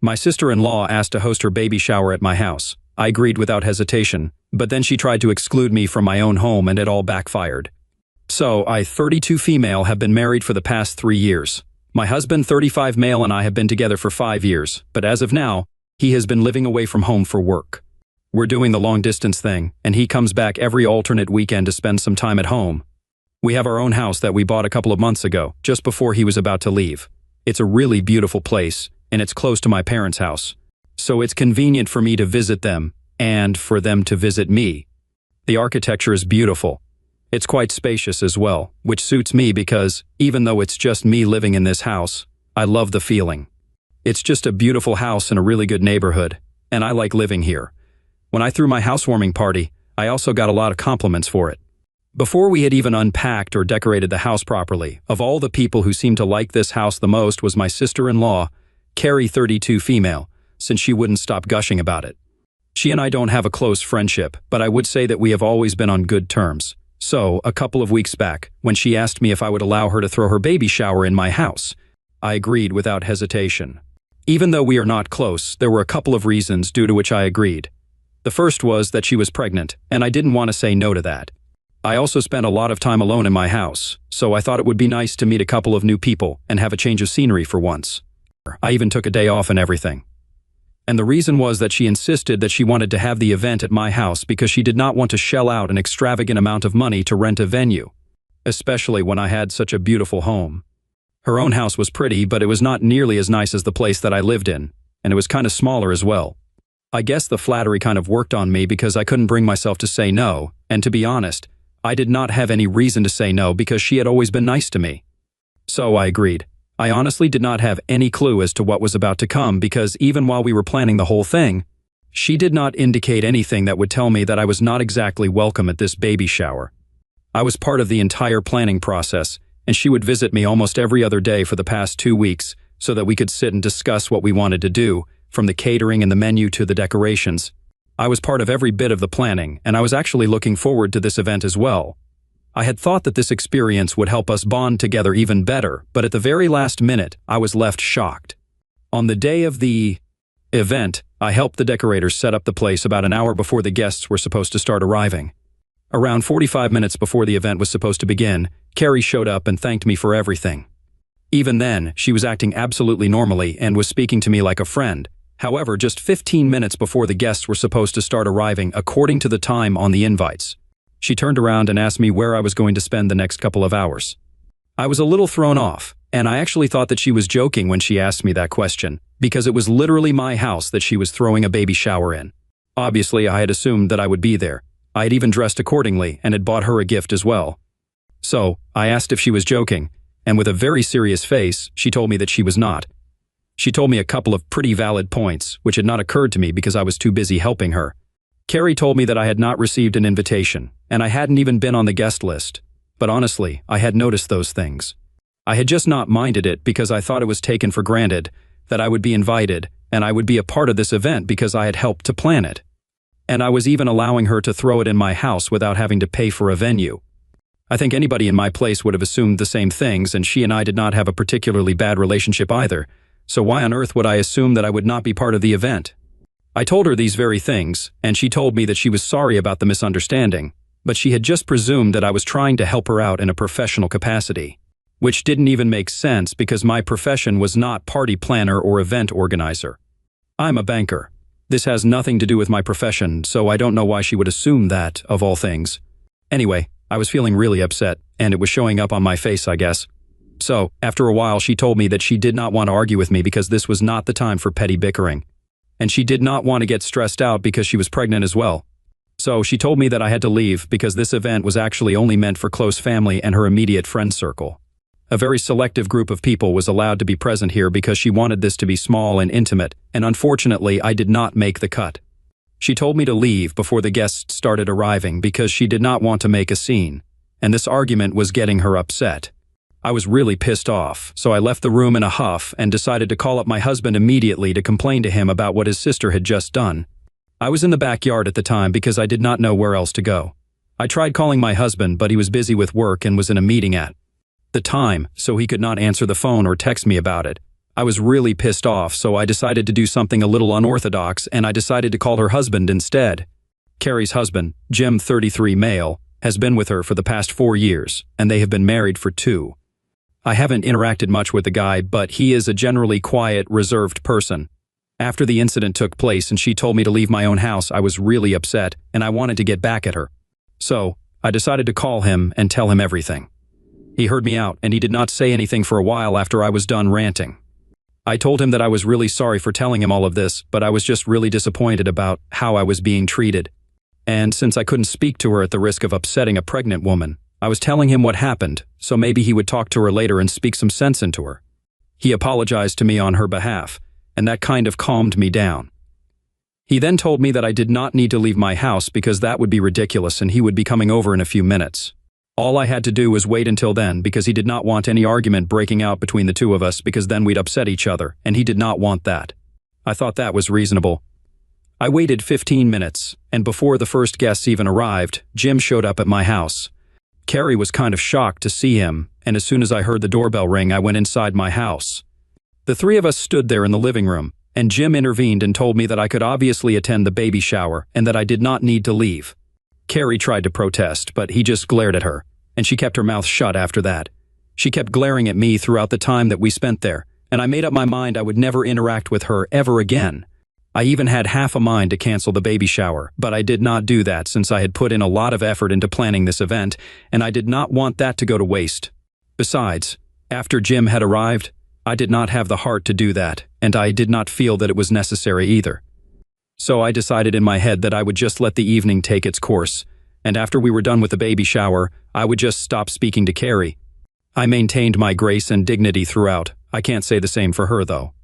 My sister-in-law asked to host her baby shower at my house. I agreed without hesitation, but then she tried to exclude me from my own home and it all backfired. So, I, 32 female, have been married for the past 3 years. My husband, 35 male, and I have been together for 5 years, but as of now, he has been living away from home for work. We're doing the long-distance thing, and he comes back every alternate weekend to spend some time at home. We have our own house that we bought a couple of months ago, just before he was about to leave. It's a really beautiful place, and it's close to my parents' house. So it's convenient for me to visit them, and for them to visit me. The architecture is beautiful. It's quite spacious as well, which suits me because, even though it's just me living in this house, I love the feeling. It's just a beautiful house in a really good neighborhood, and I like living here. When I threw my housewarming party, I also got a lot of compliments for it. Before we had even unpacked or decorated the house properly, of all the people who seemed to like this house the most was my sister-in-law, Carrie, 32 female, since she wouldn't stop gushing about it. She and I don't have a close friendship, but I would say that we have always been on good terms. So, a couple of weeks back, when she asked me if I would allow her to throw her baby shower in my house, I agreed without hesitation. Even though we are not close, there were a couple of reasons due to which I agreed. The first was that she was pregnant, and I didn't want to say no to that. I also spent a lot of time alone in my house, so I thought it would be nice to meet a couple of new people and have a change of scenery for once. I even took a day off and everything. And the reason was that she insisted that she wanted to have the event at my house because she did not want to shell out an extravagant amount of money to rent a venue, especially when I had such a beautiful home. Her own house was pretty, but it was not nearly as nice as the place that I lived in, and it was kind of smaller as well. I guess the flattery kind of worked on me because I couldn't bring myself to say no, and to be honest, I did not have any reason to say no because she had always been nice to me. So I agreed. I honestly did not have any clue as to what was about to come because even while we were planning the whole thing, she did not indicate anything that would tell me that I was not exactly welcome at this baby shower. I was part of the entire planning process, and she would visit me almost every other day for the past 2 weeks so that we could sit and discuss what we wanted to do, from the catering and the menu to the decorations. I was part of every bit of the planning, and I was actually looking forward to this event as well. I had thought that this experience would help us bond together even better, but at the very last minute, I was left shocked. On the day of the event, I helped the decorators set up the place about an hour before the guests were supposed to start arriving. Around 45 minutes before the event was supposed to begin, Carrie showed up and thanked me for everything. Even then, she was acting absolutely normally and was speaking to me like a friend. However, just 15 minutes before the guests were supposed to start arriving according to the time on the invites, she turned around and asked me where I was going to spend the next couple of hours. I was a little thrown off, and I actually thought that she was joking when she asked me that question, because it was literally my house that she was throwing a baby shower in. Obviously, I had assumed that I would be there. I had even dressed accordingly and had bought her a gift as well. So, I asked if she was joking, and with a very serious face, she told me that she was not. She told me a couple of pretty valid points, which had not occurred to me because I was too busy helping her. Carrie told me that I had not received an invitation, and I hadn't even been on the guest list. But honestly, I had noticed those things. I had just not minded it because I thought it was taken for granted that I would be invited and I would be a part of this event because I had helped to plan it. And I was even allowing her to throw it in my house without having to pay for a venue. I think anybody in my place would have assumed the same things, and she and I did not have a particularly bad relationship either, so why on earth would I assume that I would not be part of the event? I told her these very things, and she told me that she was sorry about the misunderstanding, but she had just presumed that I was trying to help her out in a professional capacity, which didn't even make sense because my profession was not party planner or event organizer. I'm a banker. This has nothing to do with my profession, so I don't know why she would assume that, of all things. Anyway, I was feeling really upset, and it was showing up on my face, I guess. So, after a while, she told me that she did not want to argue with me because this was not the time for petty bickering. And she did not want to get stressed out because she was pregnant as well. So she told me that I had to leave because this event was actually only meant for close family and her immediate friend circle. A very selective group of people was allowed to be present here because she wanted this to be small and intimate, and unfortunately I did not make the cut. She told me to leave before the guests started arriving because she did not want to make a scene, and this argument was getting her upset. I was really pissed off, so I left the room in a huff and decided to call up my husband immediately to complain to him about what his sister had just done. I was in the backyard at the time because I did not know where else to go. I tried calling my husband, but he was busy with work and was in a meeting at the time, so he could not answer the phone or text me about it. I was really pissed off, so I decided to do something a little unorthodox, and I decided to call her husband instead. Carrie's husband, Jim, 33, male, has been with her for the past 4 years, and they have been married for 2. I haven't interacted much with the guy, but he is a generally quiet, reserved person. After the incident took place and she told me to leave my own house, I was really upset, and I wanted to get back at her. So, I decided to call him and tell him everything. He heard me out, and he did not say anything for a while after I was done ranting. I told him that I was really sorry for telling him all of this, but I was just really disappointed about how I was being treated. And since I couldn't speak to her at the risk of upsetting a pregnant woman, I was telling him what happened, so maybe he would talk to her later and speak some sense into her. He apologized to me on her behalf, and that kind of calmed me down. He then told me that I did not need to leave my house because that would be ridiculous and he would be coming over in a few minutes. All I had to do was wait until then because he did not want any argument breaking out between the two of us because then we'd upset each other, and he did not want that. I thought that was reasonable. I waited 15 minutes, and before the first guests even arrived, Jim showed up at my house. Carrie was kind of shocked to see him, and as soon as I heard the doorbell ring, I went inside my house. The 3 of us stood there in the living room, and Jim intervened and told me that I could obviously attend the baby shower and that I did not need to leave. Carrie tried to protest, but he just glared at her, and she kept her mouth shut after that. She kept glaring at me throughout the time that we spent there, and I made up my mind I would never interact with her ever again. I even had half a mind to cancel the baby shower, but I did not do that since I had put in a lot of effort into planning this event, and I did not want that to go to waste. Besides, after Jim had arrived, I did not have the heart to do that, and I did not feel that it was necessary either. So I decided in my head that I would just let the evening take its course, and after we were done with the baby shower, I would just stop speaking to Carrie. I maintained my grace and dignity throughout. I can't say the same for her, though.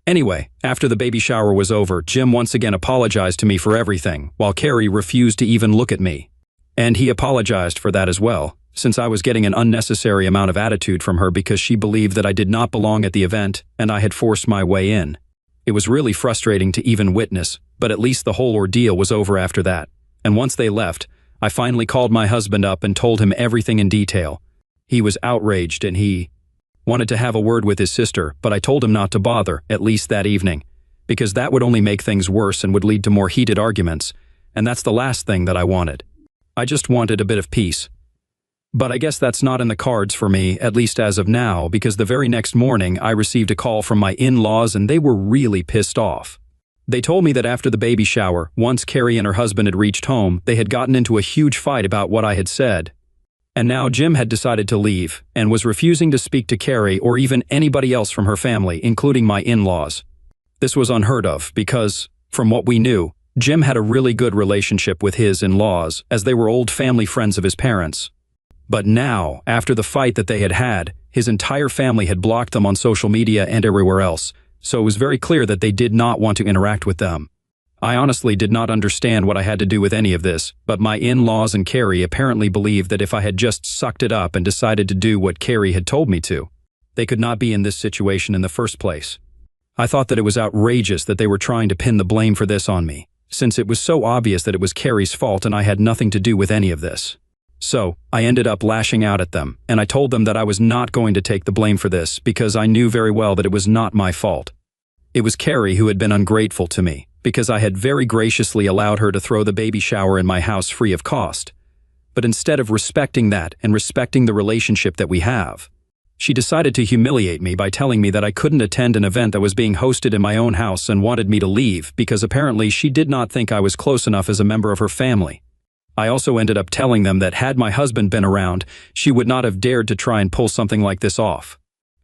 Anyway, after the baby shower was over, Jim once again apologized to me for everything, while Carrie refused to even look at me. And he apologized for that as well, since I was getting an unnecessary amount of attitude from her because she believed that I did not belong at the event and I had forced my way in. It was really frustrating to even witness, but at least the whole ordeal was over after that. And once they left, I finally called my husband up and told him everything in detail. He was outraged and he wanted to have a word with his sister, but I told him not to bother, at least that evening, because that would only make things worse and would lead to more heated arguments, and that's the last thing that I wanted. I just wanted a bit of peace. But I guess that's not in the cards for me, at least as of now, because the very next morning I received a call from my in-laws and they were really pissed off. They told me that after the baby shower, once Carrie and her husband had reached home, they had gotten into a huge fight about what I had said. And now Jim had decided to leave and was refusing to speak to Carrie or even anybody else from her family, including my in-laws. This was unheard of because, from what we knew, Jim had a really good relationship with his in-laws as they were old family friends of his parents. But now, after the fight that they had had, his entire family had blocked them on social media and everywhere else, so it was very clear that they did not want to interact with them. I honestly did not understand what I had to do with any of this, but my in-laws and Carrie apparently believed that if I had just sucked it up and decided to do what Carrie had told me to, they could not be in this situation in the first place. I thought that it was outrageous that they were trying to pin the blame for this on me, since it was so obvious that it was Carrie's fault and I had nothing to do with any of this. So, I ended up lashing out at them, and I told them that I was not going to take the blame for this because I knew very well that it was not my fault. It was Carrie who had been ungrateful to me, because I had very graciously allowed her to throw the baby shower in my house free of cost. But instead of respecting that and respecting the relationship that we have, she decided to humiliate me by telling me that I couldn't attend an event that was being hosted in my own house and wanted me to leave because apparently she did not think I was close enough as a member of her family. I also ended up telling them that had my husband been around, she would not have dared to try and pull something like this off.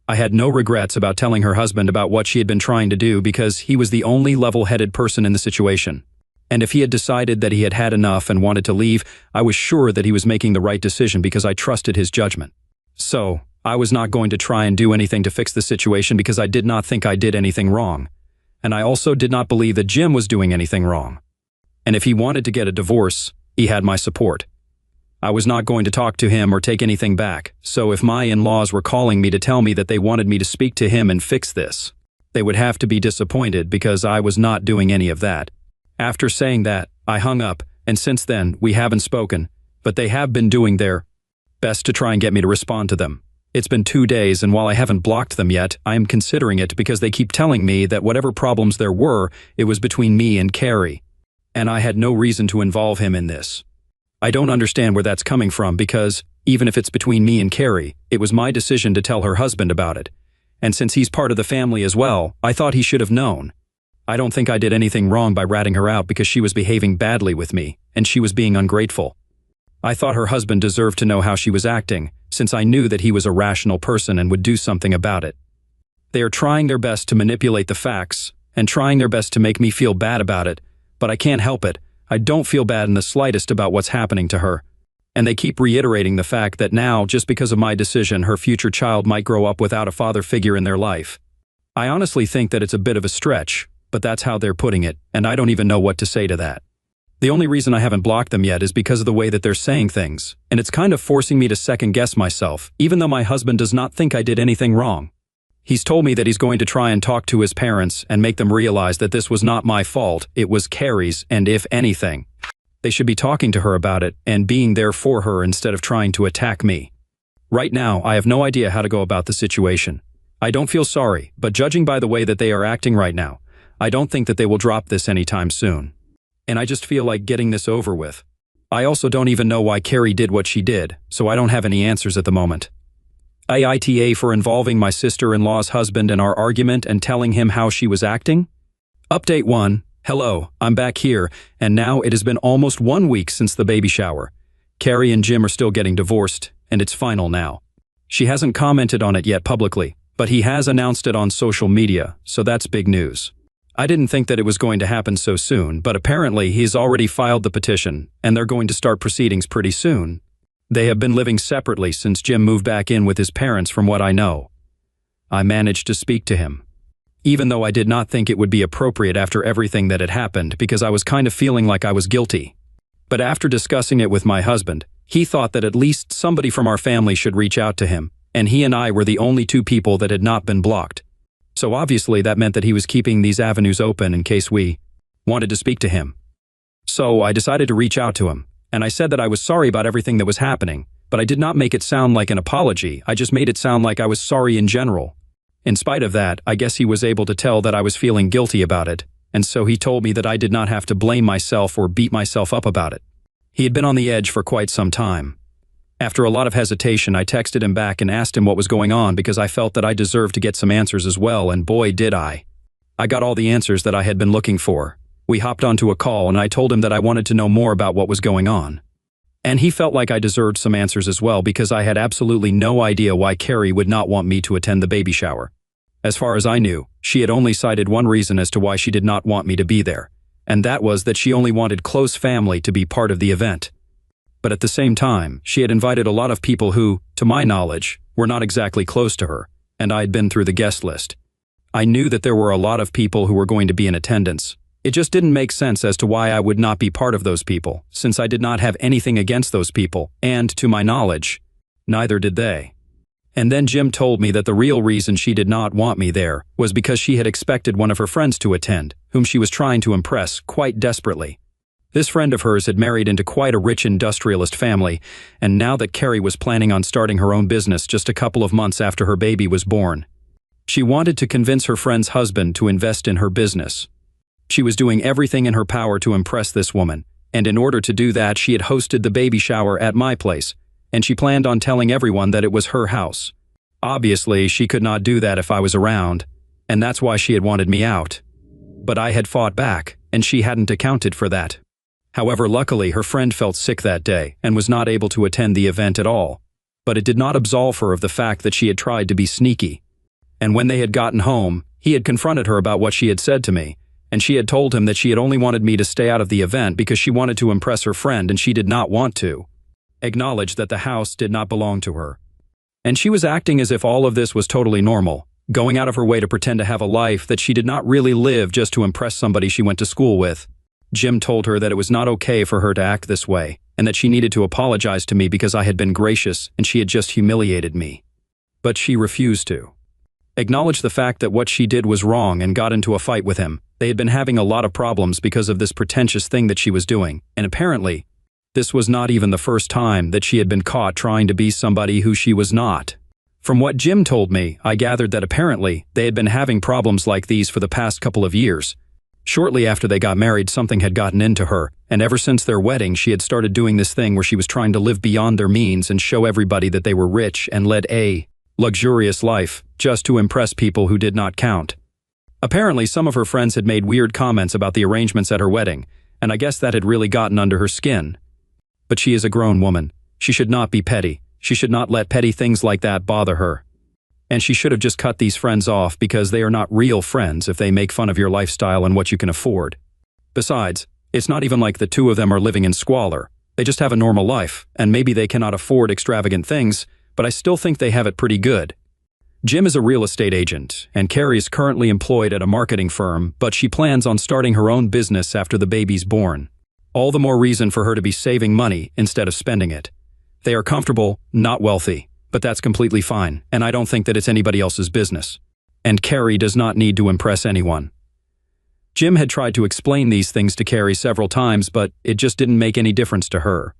I had no regrets about telling her husband about what she had been trying to do because he was the only level-headed person in the situation. And if he had decided that he had had enough and wanted to leave, I was sure that he was making the right decision because I trusted his judgment. So, I was not going to try and do anything to fix the situation because I did not think I did anything wrong. And I also did not believe that Jim was doing anything wrong. And if he wanted to get a divorce, he had my support. I was not going to talk to him or take anything back, so if my in-laws were calling me to tell me that they wanted me to speak to him and fix this, they would have to be disappointed because I was not doing any of that. After saying that, I hung up, and since then, we haven't spoken, but they have been doing their best to try and get me to respond to them. It's been 2 days, and while I haven't blocked them yet, I am considering it because they keep telling me that whatever problems there were, it was between me and Carrie. And I had no reason to involve him in this. I don't understand where that's coming from because, even if it's between me and Carrie, it was my decision to tell her husband about it. And since he's part of the family as well, I thought he should have known. I don't think I did anything wrong by ratting her out because she was behaving badly with me, and she was being ungrateful. I thought her husband deserved to know how she was acting, since I knew that he was a rational person and would do something about it. They are trying their best to manipulate the facts, and trying their best to make me feel bad about it, but I can't help it. I don't feel bad in the slightest about what's happening to her. And they keep reiterating the fact that now, just because of my decision, her future child might grow up without a father figure in their life. I honestly think that it's a bit of a stretch, but that's how they're putting it, and I don't even know what to say to that. The only reason I haven't blocked them yet is because of the way that they're saying things, and it's kind of forcing me to second-guess myself, even though my husband does not think I did anything wrong. He's told me that he's going to try and talk to his parents and make them realize that this was not my fault, it was Carrie's, and if anything, they should be talking to her about it and being there for her instead of trying to attack me. Right now, I have no idea how to go about the situation. I don't feel sorry, but judging by the way that they are acting right now, I don't think that they will drop this anytime soon. And I just feel like getting this over with. I also don't even know why Carrie did what she did, so I don't have any answers at the moment. AITA for involving my sister-in-law's husband in our argument and telling him how she was acting? Update 1. Hello, I'm back here, and now it has been almost 1 week since the baby shower. Carrie and Jim are still getting divorced, and it's final now. She hasn't commented on it yet publicly, but he has announced it on social media, so that's big news. I didn't think that it was going to happen so soon, but apparently he's already filed the petition, and they're going to start proceedings pretty soon. They have been living separately since Jim moved back in with his parents from what I know. I managed to speak to him. Even though I did not think it would be appropriate after everything that had happened because I was kind of feeling like I was guilty. But after discussing it with my husband, he thought that at least somebody from our family should reach out to him, and he and I were the only 2 people that had not been blocked. So obviously that meant that he was keeping these avenues open in case we wanted to speak to him. So I decided to reach out to him, and I said that I was sorry about everything that was happening, but I did not make it sound like an apology, I just made it sound like I was sorry in general. In spite of that, I guess he was able to tell that I was feeling guilty about it, and so he told me that I did not have to blame myself or beat myself up about it. He had been on the edge for quite some time. After a lot of hesitation, I texted him back and asked him what was going on because I felt that I deserved to get some answers as well, and boy did I. I got all the answers that I had been looking for. We hopped onto a call and I told him that I wanted to know more about what was going on. And he felt like I deserved some answers as well because I had absolutely no idea why Carrie would not want me to attend the baby shower. As far as I knew, she had only cited one reason as to why she did not want me to be there, and that was that she only wanted close family to be part of the event. But at the same time, she had invited a lot of people who, to my knowledge, were not exactly close to her, and I had been through the guest list. I knew that there were a lot of people who were going to be in attendance. It just didn't make sense as to why I would not be part of those people, since I did not have anything against those people, and, to my knowledge, neither did they. And then Jim told me that the real reason she did not want me there was because she had expected one of her friends to attend, whom she was trying to impress quite desperately. This friend of hers had married into quite a rich industrialist family, and now that Carrie was planning on starting her own business just a couple of months after her baby was born, she wanted to convince her friend's husband to invest in her business. She was doing everything in her power to impress this woman, and in order to do that, she had hosted the baby shower at my place, and she planned on telling everyone that it was her house. Obviously, she could not do that if I was around, and that's why she had wanted me out. But I had fought back, and she hadn't accounted for that. However, luckily, her friend felt sick that day and was not able to attend the event at all. But it did not absolve her of the fact that she had tried to be sneaky. And when they had gotten home, he had confronted her about what she had said to me, and she had told him that she had only wanted me to stay out of the event because she wanted to impress her friend and she did not want to acknowledge that the house did not belong to her. And she was acting as if all of this was totally normal, going out of her way to pretend to have a life that she did not really live just to impress somebody she went to school with. Jim told her that it was not okay for her to act this way, and that she needed to apologize to me because I had been gracious and she had just humiliated me. But she refused to acknowledge the fact that what she did was wrong and got into a fight with him. They had been having a lot of problems because of this pretentious thing that she was doing, and apparently, this was not even the first time that she had been caught trying to be somebody who she was not. From what Jim told me, I gathered that apparently they had been having problems like these for the past couple of years. Shortly after they got married, something had gotten into her, and ever since their wedding, she had started doing this thing where she was trying to live beyond their means and show everybody that they were rich and led a luxurious life, just to impress people who did not count. Apparently, some of her friends had made weird comments about the arrangements at her wedding, and I guess that had really gotten under her skin. But she is a grown woman. She should not be petty. She should not let petty things like that bother her. And she should have just cut these friends off because they are not real friends if they make fun of your lifestyle and what you can afford. Besides, it's not even like the two of them are living in squalor. They just have a normal life, and maybe they cannot afford extravagant things, but I still think they have it pretty good. Jim is a real estate agent, and Carrie is currently employed at a marketing firm, but she plans on starting her own business after the baby's born. All the more reason for her to be saving money instead of spending it. They are comfortable, not wealthy, but that's completely fine, and I don't think that it's anybody else's business. And Carrie does not need to impress anyone. Jim had tried to explain these things to Carrie several times, but it just didn't make any difference to her.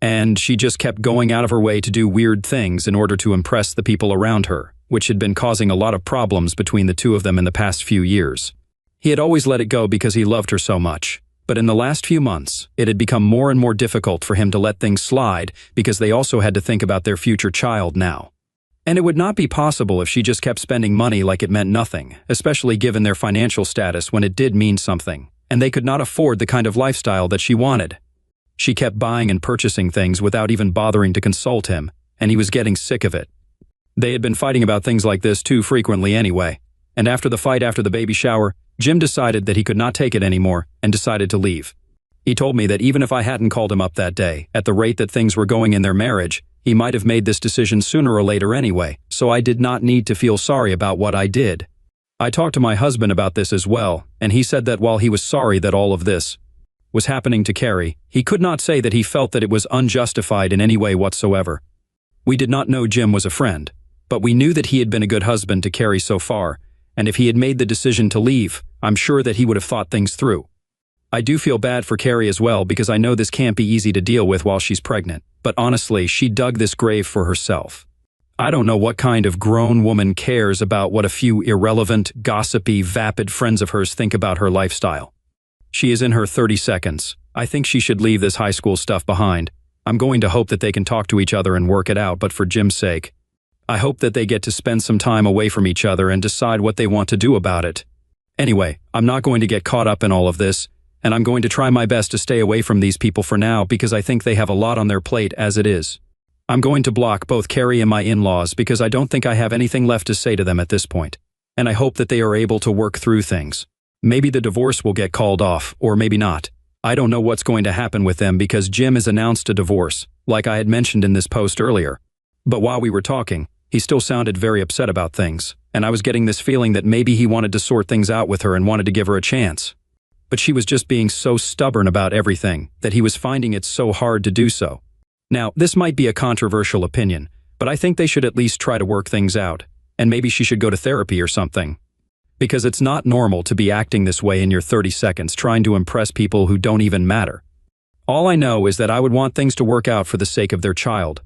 And she just kept going out of her way to do weird things in order to impress the people around her, which had been causing a lot of problems between the two of them in the past few years. He had always let it go because he loved her so much, but in the last few months, it had become more and more difficult for him to let things slide because they also had to think about their future child now. And it would not be possible if she just kept spending money like it meant nothing, especially given their financial status when it did mean something, and they could not afford the kind of lifestyle that she wanted. She kept buying and purchasing things without even bothering to consult him, and he was getting sick of it. They had been fighting about things like this too frequently anyway, and after the fight after the baby shower, Jim decided that he could not take it anymore and decided to leave. He told me that even if I hadn't called him up that day, at the rate that things were going in their marriage, he might have made this decision sooner or later anyway, so I did not need to feel sorry about what I did. I talked to my husband about this as well, and he said that while he was sorry that all of this was happening to Carrie, he could not say that he felt that it was unjustified in any way whatsoever. We did not know Jim was a friend, but we knew that he had been a good husband to Carrie so far, and if he had made the decision to leave, I'm sure that he would have thought things through. I do feel bad for Carrie as well because I know this can't be easy to deal with while she's pregnant, but honestly, she dug this grave for herself. I don't know what kind of grown woman cares about what a few irrelevant, gossipy, vapid friends of hers think about her lifestyle. She is in her 32nd. I think she should leave this high school stuff behind. I'm going to hope that they can talk to each other and work it out, but for Jim's sake, I hope that they get to spend some time away from each other and decide what they want to do about it. Anyway, I'm not going to get caught up in all of this, and I'm going to try my best to stay away from these people for now because I think they have a lot on their plate as it is. I'm going to block both Carrie and my in-laws because I don't think I have anything left to say to them at this point, and I hope that they are able to work through things. Maybe the divorce will get called off, or maybe not. I don't know what's going to happen with them because Jim has announced a divorce, like I had mentioned in this post earlier. But while we were talking, he still sounded very upset about things, and I was getting this feeling that maybe he wanted to sort things out with her and wanted to give her a chance. But she was just being so stubborn about everything that he was finding it so hard to do so. Now, this might be a controversial opinion, but I think they should at least try to work things out, and maybe she should go to therapy or something. Because it's not normal to be acting this way in your 32nd trying to impress people who don't even matter. All I know is that I would want things to work out for the sake of their child.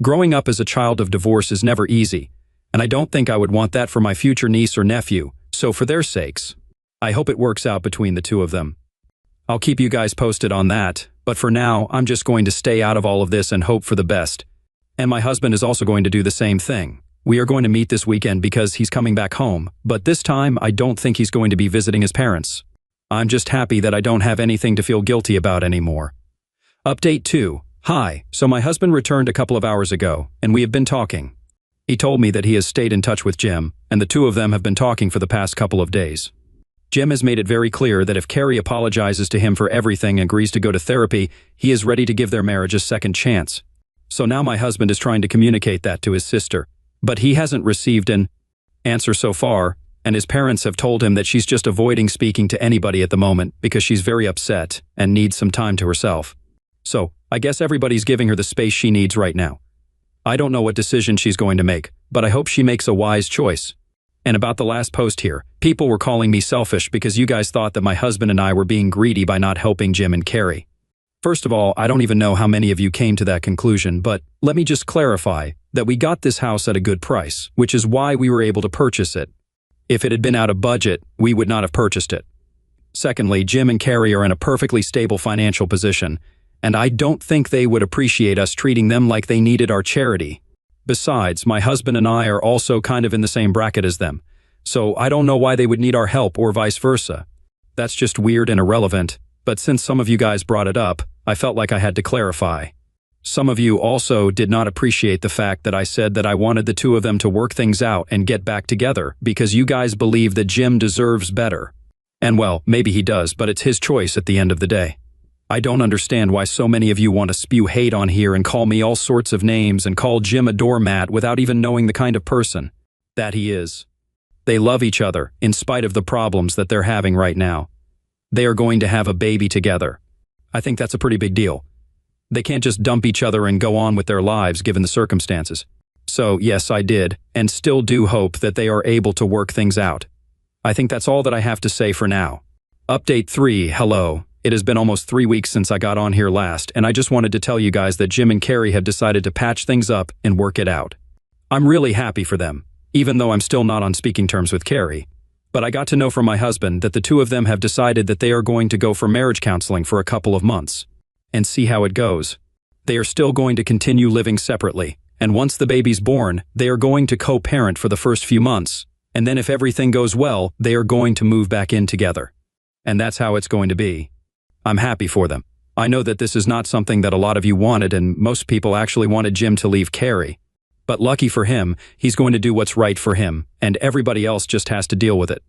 Growing up as a child of divorce is never easy, and I don't think I would want that for my future niece or nephew, so for their sakes, I hope it works out between the two of them. I'll keep you guys posted on that, but for now, I'm just going to stay out of all of this and hope for the best. And my husband is also going to do the same thing. We are going to meet this weekend because he's coming back home, but this time I don't think he's going to be visiting his parents. I'm just happy that I don't have anything to feel guilty about anymore. Update 2. Hi, so my husband returned a couple of hours ago, and we have been talking. He told me that he has stayed in touch with Jim, and the two of them have been talking for the past couple of days. Jim has made it very clear that if Carrie apologizes to him for everything and agrees to go to therapy, he is ready to give their marriage a second chance. So now my husband is trying to communicate that to his sister, but he hasn't received an answer so far, and his parents have told him that she's just avoiding speaking to anybody at the moment because she's very upset and needs some time to herself. So, I guess everybody's giving her the space she needs right now. I don't know what decision she's going to make, but I hope she makes a wise choice. And about the last post here, people were calling me selfish because you guys thought that my husband and I were being greedy by not helping Jim and Carrie. First of all, I don't even know how many of you came to that conclusion, but let me just clarify that we got this house at a good price, which is why we were able to purchase it. If it had been out of budget, we would not have purchased it. Secondly, Jim and Carrie are in a perfectly stable financial position, and I don't think they would appreciate us treating them like they needed our charity. Besides, my husband and I are also kind of in the same bracket as them, so I don't know why they would need our help or vice versa. That's just weird and irrelevant, but since some of you guys brought it up, I felt like I had to clarify. Some of you also did not appreciate the fact that I said that I wanted the two of them to work things out and get back together because you guys believe that Jim deserves better. And well, maybe he does, but it's his choice at the end of the day. I don't understand why so many of you want to spew hate on here and call me all sorts of names and call Jim a doormat without even knowing the kind of person that he is. They love each other in spite of the problems that they're having right now. They are going to have a baby together. I think that's a pretty big deal. They can't just dump each other and go on with their lives given the circumstances. So yes, I did, and still do hope that they are able to work things out. I think that's all that I have to say for now. Update 3, hello. It has been almost 3 weeks since I got on here last, and I just wanted to tell you guys that Jim and Carrie have decided to patch things up and work it out. I'm really happy for them, even though I'm still not on speaking terms with Carrie. But I got to know from my husband that the two of them have decided that they are going to go for marriage counseling for a couple of months and see how it goes. They are still going to continue living separately, and once the baby's born, they are going to co-parent for the first few months, and then if everything goes well, they are going to move back in together. And that's how it's going to be. I'm happy for them. I know that this is not something that a lot of you wanted, and most people actually wanted Jim to leave Carrie. But lucky for him, he's going to do what's right for him, and everybody else just has to deal with it.